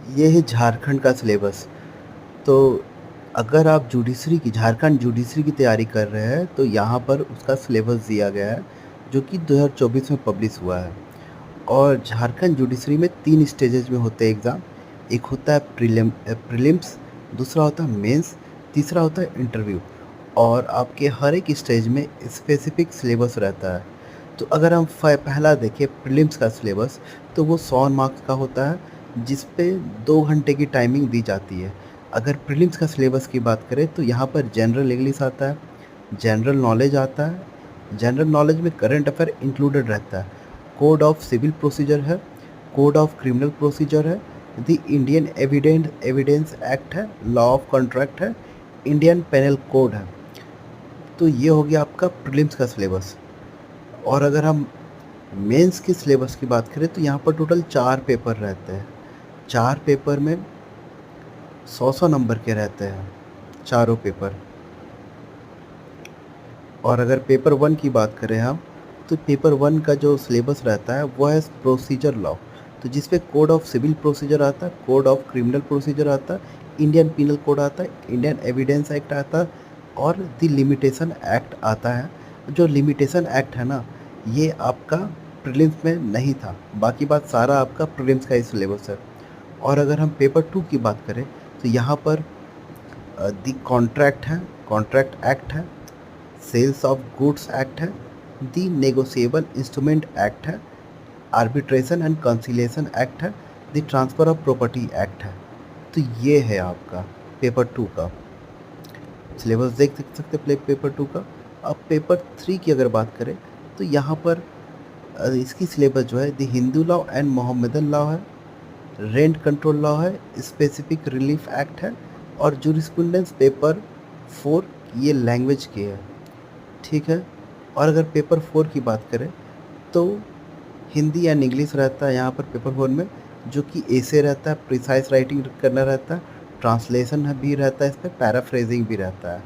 ये है झारखंड का सिलेबस। तो अगर आप झारखंड जुडिशरी की तैयारी कर रहे हैं तो यहाँ पर उसका सिलेबस दिया गया है, जो कि 2024 में पब्लिश हुआ है। और झारखंड जुडिशरी में 3 स्टेजेज में होते हैं एग्ज़ाम। एक होता है प्रीलिम्स, दूसरा होता है मेंस, तीसरा होता है इंटरव्यू। और आपके हर एक स्टेज में स्पेसिफिक सिलेबस रहता है। तो अगर हम पहला देखें प्रीलिम्स का सिलेबस, तो वो 100 मार्क्स का होता है, जिस पे 2 घंटे की टाइमिंग दी जाती है। अगर प्रीलिम्स का सिलेबस की बात करें तो यहाँ पर जनरल इंग्लिश आता है, जनरल नॉलेज आता है। जनरल नॉलेज में करंट अफेयर इंक्लूडेड रहता है, कोड ऑफ सिविल प्रोसीजर है, कोड ऑफ क्रिमिनल प्रोसीजर है, द इंडियन एविडेंस एक्ट है, लॉ ऑफ कॉन्ट्रैक्ट है, इंडियन पेनल कोड है। तो ये हो गया आपका प्रीलिम्स का सिलेबस। और अगर हम मेंस के सिलेबस की बात करें तो यहाँ पर टोटल 4 पेपर रहते हैं। 4 पेपर में 100-100 नंबर के रहते हैं, चारों पेपर। और अगर पेपर 1 की बात करें हम, तो पेपर 1 का जो सिलेबस रहता है वो है प्रोसीजर लॉ। तो जिस पे कोड ऑफ सिविल प्रोसीजर आता है, कोड ऑफ क्रिमिनल प्रोसीजर आता है, इंडियन पीनल कोड आता है, इंडियन एविडेंस एक्ट आता है और द लिमिटेशन एक्ट आता है। जो लिमिटेशन एक्ट है ना, ये आपका प्रीलिम्स में नहीं था, बाकी बात सारा आपका प्रीलिम्स का ही सिलेबस है। और अगर हम पेपर 2 की बात करें तो यहाँ पर दी कॉन्ट्रैक्ट है, कॉन्ट्रैक्ट एक्ट है, सेल्स ऑफ गुड्स एक्ट है, दी नेगोशिएबल इंस्ट्रूमेंट एक्ट है, आर्बिट्रेशन एंड कंसिलिएशन एक्ट है, the transfer of property act है। तो ये है आपका पेपर 2 का सिलेबस। देख सकते हैं पेपर 2 का। अब पेपर 3 की अगर बात करें तो यहाँ पर इसकी सिलेबस जो है the Hindu law and Mohammedan law है, रेंट कंट्रोल लॉ है, स्पेसिफिक रिलीफ एक्ट है और जूरिस्प्रूडेंस पेपर 4 ये लैंग्वेज के है, ठीक है। और अगर पेपर 4 की बात करें तो हिंदी एंड इंग्लिश रहता है यहाँ पर पेपर 4 में, जो कि एसे रहता है, प्रिसाइज राइटिंग करना रहता है, ट्रांसलेशन भी रहता है, इस पर पैराफ्रेजिंग भी रहता है।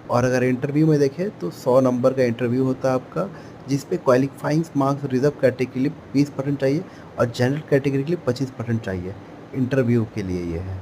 और अगर इंटरव्यू में देखें तो 100 नंबर का इंटरव्यू होता है आपका, जिस पे क्वालिफाइंग मार्क्स रिजर्व कैटेगरी के लिए 20% चाहिए और जनरल कैटेगरी के लिए 25% चाहिए। इंटरव्यू के लिए ये है।